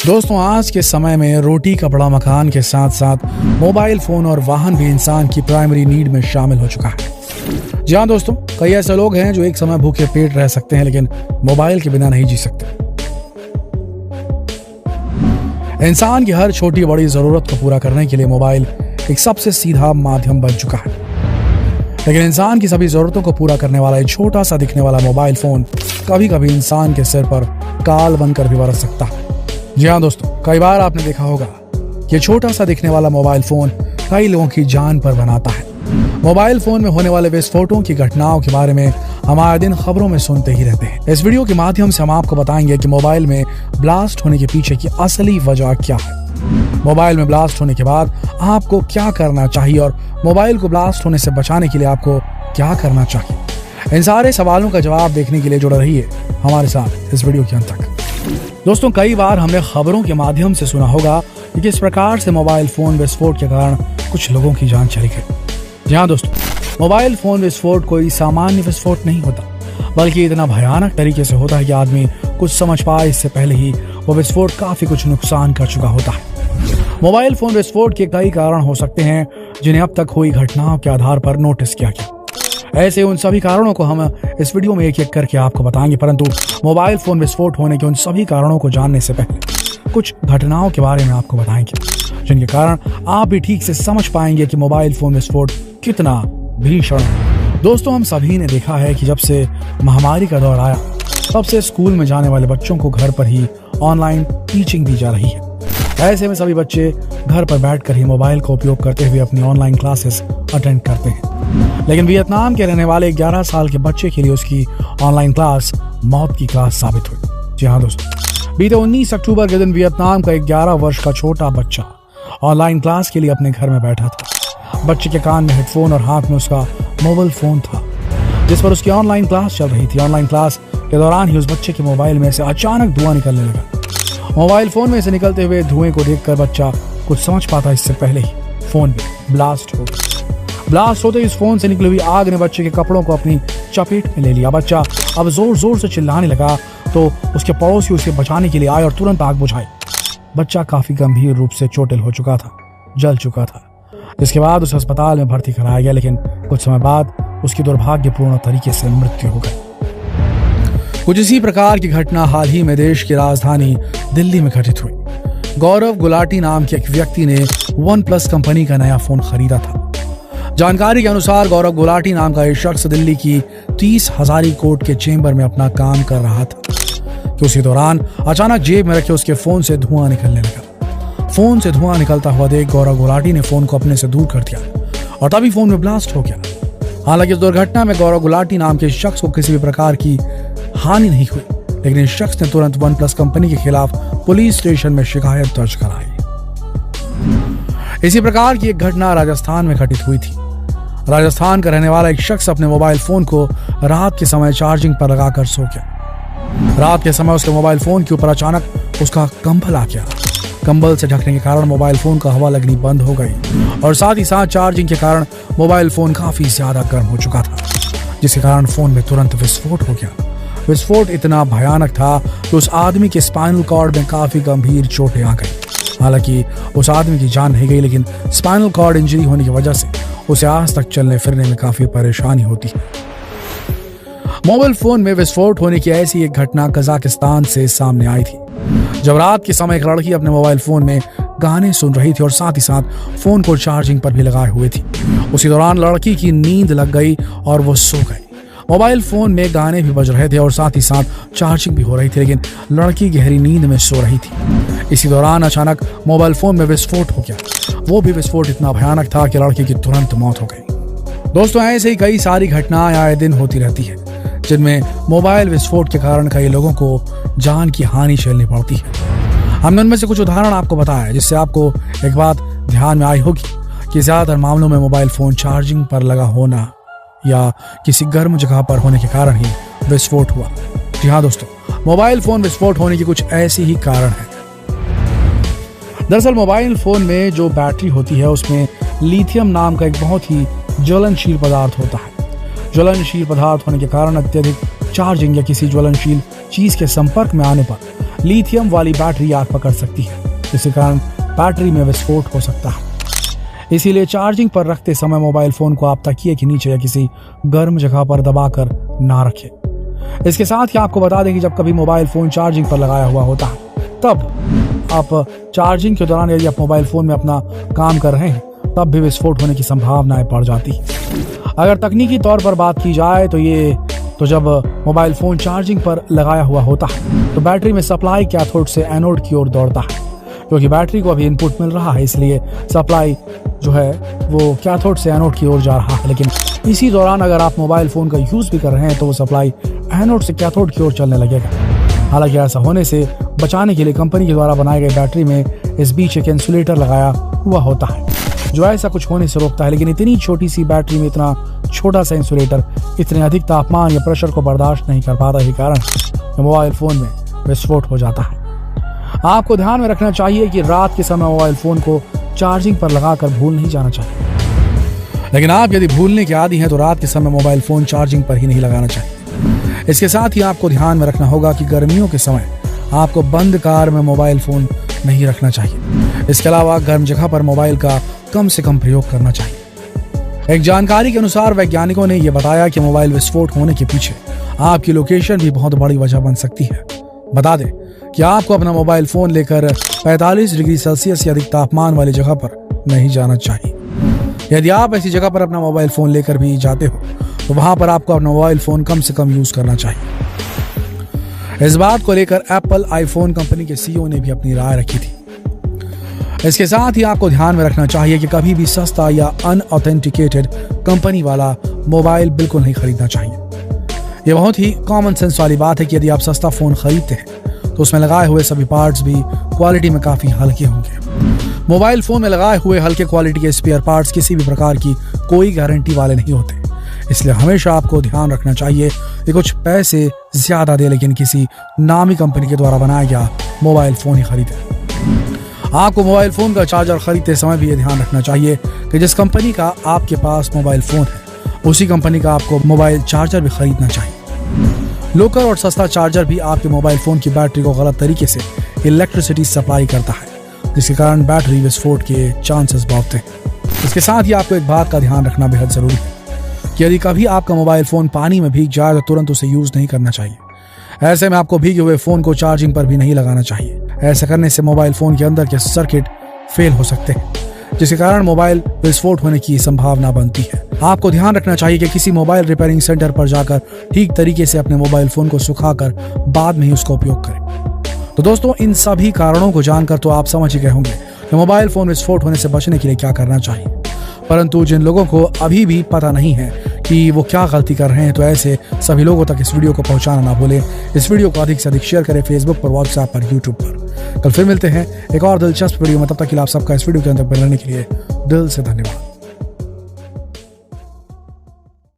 दोस्तों, आज के समय में रोटी, कपड़ा, मकान के साथ साथ मोबाइल फोन और वाहन भी इंसान की प्राइमरी नीड में शामिल हो चुका है। जी हाँ दोस्तों, कई ऐसे लोग हैं जो एक समय भूखे पेट रह सकते हैं लेकिन मोबाइल के बिना नहीं जी सकते। इंसान की हर छोटी बड़ी जरूरत को पूरा करने के लिए मोबाइल एक सबसे सीधा माध्यम बन चुका है, लेकिन इंसान की सभी जरूरतों को पूरा करने वाला एक छोटा सा दिखने वाला मोबाइल फोन कभी कभी इंसान के सिर पर काल बनकर भी बरस सकता है। जी हाँ दोस्तों, कई बार आपने देखा होगा कि छोटा सा दिखने वाला मोबाइल फोन कई लोगों की जान पर बनाता है। मोबाइल फोन में होने वाले विस्फोटों की घटनाओं के बारे में हम आए दिन खबरों में सुनते ही रहते हैं। इस वीडियो के माध्यम से हम आपको बताएंगे कि मोबाइल में ब्लास्ट होने के पीछे की असली वजह क्या है, मोबाइल में ब्लास्ट होने के बाद आपको क्या करना चाहिए और मोबाइल को ब्लास्ट होने से बचाने के लिए आपको क्या करना चाहिए। इन सारे सवालों का जवाब देखने के लिए जुड़े रहिए हमारे साथ इस वीडियो के अंत तक। दोस्तों, कई बार हमने खबरों के माध्यम से सुना होगा कि किस प्रकार से मोबाइल फोन विस्फोट के कारण कुछ लोगों की जान चली गई। जी हाँ दोस्तों, मोबाइल फोन विस्फोट कोई सामान्य विस्फोट नहीं होता, बल्कि इतना भयानक तरीके से होता है कि आदमी कुछ समझ पाए इससे पहले ही वो विस्फोट काफी कुछ नुकसान कर चुका होता है। मोबाइल फोन विस्फोट के कई कारण हो सकते हैं जिन्हें अब तक हुई घटनाओं के आधार पर नोटिस किया गया। ऐसे उन सभी कारणों को हम इस वीडियो में एक एक करके आपको बताएंगे, परंतु मोबाइल फोन विस्फोट होने के उन सभी कारणों को जानने से पहले कुछ घटनाओं के बारे में आपको बताएंगे जिनके कारण आप भी ठीक से समझ पाएंगे कि मोबाइल फोन विस्फोट कितना भीषण है। दोस्तों, हम सभी ने देखा है कि जब से महामारी का दौर आया तब से स्कूल में जाने वाले बच्चों को घर पर ही ऑनलाइन टीचिंग दी जा रही है। ऐसे में सभी बच्चे घर पर बैठकर ही मोबाइल का उपयोग करते हुए अपनी ऑनलाइन क्लासेस अटेंड करते हैं, लेकिन वियतनाम के रहने वाले 11 साल के बच्चे के लिए उसकी ऑनलाइन क्लास मौत की क्लास साबित हुई। जी हाँ दोस्तों, बीते 19 अक्टूबर के दिन वियतनाम का 11 वर्ष का छोटा बच्चा ऑनलाइन क्लास के लिए अपने घर में बैठा था। बच्चे के कान में हेडफोन और हाथ में उसका मोबाइल फोन था जिस पर उसकी ऑनलाइन क्लास चल रही थी। ऑनलाइन क्लास के दौरान ही उस बच्चे के मोबाइल में से अचानक धुआं निकलने लगा। मोबाइल फोन में से निकलते हुए धुएं को देखकर बच्चा कुछ समझ पाता इससे पहले ही फोन में ब्लास्ट हो गया। ब्लास्ट होते इस फोन से निकली हुई आग ने बच्चे के कपड़ों को अपनी चपेट में ले लिया। बच्चा अब जोर जोर से चिल्लाने लगा तो उसके पड़ोसी उसे बचाने के लिए आए और तुरंत आग बुझाई। बच्चा काफी गंभीर रूप से चोटिल हो चुका था, जल चुका था, जिसके बाद उसे अस्पताल में भर्ती कराया गया, लेकिन कुछ समय बाद उसकी दुर्भाग्यपूर्ण तरीके से मृत्यु हो गई। कुछ इसी प्रकार की घटना हाल ही में देश की राजधानी दिल्ली में घटित हुई। गौरव गुलाटी नाम के एक व्यक्ति ने OnePlus कंपनी का नया फोन खरीदा था। जानकारी के अनुसार गौरव गुलाटी नाम का एक शख्स दिल्ली की 30 हजारी कोर्ट के चेंबर में अपना काम कर रहा था कि उसी दौरान अचानक जेब में रखे उसके फोन से धुआं निकलने लगा। फोन से धुआं निकलता हुआ देख गौरव गुलाटी ने फोन को अपने से दूर कर दिया और तभी फोन में ब्लास्ट हो गया। हालांकि इस दुर्घटना में गौरव गुलाटी नाम के शख्स को किसी भी प्रकार की हानि नहीं हुई, लेकिन इस शख्स ने तुरंत OnePlus कंपनी के खिलाफ पुलिस स्टेशन में शिकायत दर्ज कराई। इसी प्रकार की एक घटना राजस्थान में घटित हुई थी। राजस्थान का रहने वाला एक शख्स अपने मोबाइल फोन को रात के समय चार्जिंग पर लगाकर सो गया। रात के समय उसके मोबाइल फोन के ऊपर अचानक उसका कंबल आ गया। कंबल से ढकने के कारण मोबाइल फोन का हवा लगनी बंद हो गई और साथ ही साथ चार्जिंग के कारण मोबाइल फोन काफी ज्यादा गर्म हो चुका था, जिसके कारण फोन में तुरंत विस्फोट हो गया। विस्फोट इतना भयानक था कि उस आदमी के स्पाइनल कॉर्ड में काफी गंभीर चोटें आ गई। हालांकि उस आदमी की जान नहीं गई, लेकिन स्पाइनल कॉर्ड इंजरी होने की वजह से उसे आज तक चलने फिरने में काफी परेशानी होती है। मोबाइल फोन में विस्फोट होने की ऐसी एक घटना कजाकिस्तान से सामने आई थी, जब रात के समय एक लड़की अपने मोबाइल फोन में गाने सुन रही थी और साथ ही साथ फोन को चार्जिंग पर भी लगाए हुए थी। उसी दौरान लड़की की नींद लग गई और वो सो गई। मोबाइल फोन में गाने भी बज रहे थे और साथ ही साथ चार्जिंग भी हो रही थी, लेकिन लड़की गहरी नींद में सो रही थी। इसी दौरान अचानक मोबाइल फोन में विस्फोट हो गया। वो भी विस्फोट इतना भयानक था कि लड़की की तुरंत मौत हो गई। दोस्तों, ऐसे ही कई सारी घटनाएं आए दिन होती रहती है जिनमें मोबाइल विस्फोट के कारण कई लोगों को जान की हानि झेलनी पड़ती है। हमने उनमें से कुछ उदाहरण आपको बताया, जिससे आपको एक बात ध्यान में आई होगी कि ज्यादातर मामलों में मोबाइल फोन चार्जिंग पर लगा होना या किसी गर्म जगह पर होने के कारण ही विस्फोट हुआ। जी हाँ दोस्तों, मोबाइल फोन विस्फोट होने की कुछ ऐसे ही कारण हैं। दरअसल मोबाइल फोन में जो बैटरी होती है उसमें लिथियम नाम का एक बहुत ही ज्वलनशील पदार्थ होता है। ज्वलनशील पदार्थ होने के कारण अत्यधिक चार्जिंग या किसी ज्वलनशील चीज के संपर्क में आने पर लिथियम वाली बैटरी आग पकड़ सकती है, जिसके कारण बैटरी में विस्फोट हो सकता है। इसीलिए चार्जिंग पर रखते समय मोबाइल फोन को आप तकिए के नीचे या किसी गर्म जगह पर दबाकर ना रखें। इसके साथ ही आपको बता दें कि जब कभी मोबाइल फोन चार्जिंग पर लगाया हुआ होता है, तब आप चार्जिंग के दौरान यदि आप मोबाइल फोन में अपना काम कर रहे हैं, तब भी विस्फोट होने की संभावनाएं बढ़ जाती है। अगर तकनीकी तौर पर बात की जाए तो जब मोबाइल फोन चार्जिंग पर लगाया हुआ होता है तो बैटरी में सप्लाई कैथोड से एनोड की ओर दौड़ता है, क्योंकि बैटरी को अभी इनपुट मिल रहा है, इसलिए सप्लाई जो है वो कैथोड से एनोड की ओर जा रहा है। लेकिन इसी दौरान अगर आप मोबाइल फोन का यूज भी कर रहे हैं तो वो सप्लाई एनोड से कैथोड की ओर चलने लगेगा। हालांकि ऐसा होने से बचाने के लिए कंपनी के द्वारा बनाए गए बैटरी में इस बीच एक इंसुलेटर लगाया हुआ होता है जो ऐसा कुछ होने से रोकता है। लेकिन इतनी छोटी सी बैटरी में इतना छोटा सा इंसुलेटर इतने अधिक तापमान या प्रेशर को बर्दाश्त नहीं कर पाता, के कारण मोबाइल फोन में विस्फोट हो जाता है। आपको ध्यान में रखना चाहिए कि रात के समय मोबाइल फोन को चार्जिंग पर लगाकर भूल नहीं जाना चाहिए। लेकिन आप यदि भूलने के आदी हैं तो रात के समय मोबाइल फोन चार्जिंग पर ही नहीं लगाना चाहिए। इसके साथ ही आपको ध्यान में रखना होगा कि गर्मियों के समय आपको बंद कार में मोबाइल फोन नहीं रखना चाहिए। इसके अलावा गर्म जगह पर मोबाइल का कम से कम प्रयोग करना चाहिए। एक जानकारी के अनुसार वैज्ञानिकों ने यह बताया कि मोबाइल विस्फोट होने के पीछे आपकी लोकेशन भी बहुत बड़ी वजह बन सकती है। बता दें कि आपको अपना मोबाइल फोन लेकर 45 डिग्री सेल्सियस या अधिक तापमान वाली जगह पर नहीं जाना चाहिए। यदि आप ऐसी जगह पर अपना मोबाइल फोन लेकर भी जाते हो तो वहां पर आपको अपना मोबाइल फोन कम से कम यूज करना चाहिए। इस बात को लेकर एप्पल आईफोन कंपनी के सीईओ ने भी अपनी राय रखी थी। इसके साथ ही आपको ध्यान में रखना चाहिए कि कभी भी सस्ता या अनऑथेंटिकेटेड कंपनी वाला मोबाइल बिल्कुल नहीं खरीदना चाहिए। यह बहुत ही कॉमन सेंस वाली बात है कि यदि आप सस्ता फोन खरीदते हैं तो उसमें लगाए हुए सभी पार्ट्स भी क्वालिटी में काफी हल्के होंगे। मोबाइल फोन में लगाए हुए हल्के क्वालिटी के स्पेयर पार्ट्स किसी भी प्रकार की कोई गारंटी वाले नहीं होते, इसलिए हमेशा आपको ध्यान रखना चाहिए कि कुछ पैसे ज्यादा दे लेकिन किसी नामी कंपनी के द्वारा बनाया गया मोबाइल फोन ही खरीदें। आपको मोबाइल फोन का चार्जर खरीदते समय भी ये ध्यान रखना चाहिए कि जिस कंपनी का आपके पास मोबाइल फोन है उसी कंपनी का आपको मोबाइल चार्जर भी खरीदना चाहिए। लोकल और सस्ता चार्जर भी आपके मोबाइल फोन की बैटरी को गलत तरीके से इलेक्ट्रिसिटी सप्लाई करता है, जिसके कारण बैटरी विस्फोट के चांसेस बढ़ते हैं। इसके साथ ही आपको एक बात का ध्यान रखना बेहद जरूरी है कि यदि कभी आपका मोबाइल फोन पानी में भीग जाए तो तुरंत उसे यूज नहीं करना चाहिए। ऐसे में आपको भीगे हुए फोन को चार्जिंग पर भी नहीं लगाना चाहिए। ऐसा करने से मोबाइल फोन के अंदर के सर्किट फेल हो सकते हैं, जिसके कारण मोबाइल विस्फोट होने की संभावना बनती है। आपको ध्यान रखना चाहिए कि किसी मोबाइल रिपेयरिंग सेंटर पर जाकर ठीक तरीके से अपने मोबाइल फोन को सुखाकर बाद में ही उसका उपयोग करें। तो दोस्तों, इन सभी कारणों को जानकर तो आप समझ ही गए होंगे कि मोबाइल फोन विस्फोट होने से बचने के लिए क्या करना चाहिए। परंतु जिन लोगों को अभी भी पता नहीं है कि वो क्या गलती कर रहे हैं, तो ऐसे सभी लोगों तक इस वीडियो को पहुंचाना ना भूलें। इस वीडियो को अधिक से अधिक शेयर करें फेसबुक पर, व्हाट्सएप पर, यूट्यूब पर। कल फिर मिलते हैं एक और दिलचस्प वीडियो में। तब तक के लिए आप सबका इस वीडियो के अंदर बने रहने के लिए दिल से धन्यवाद।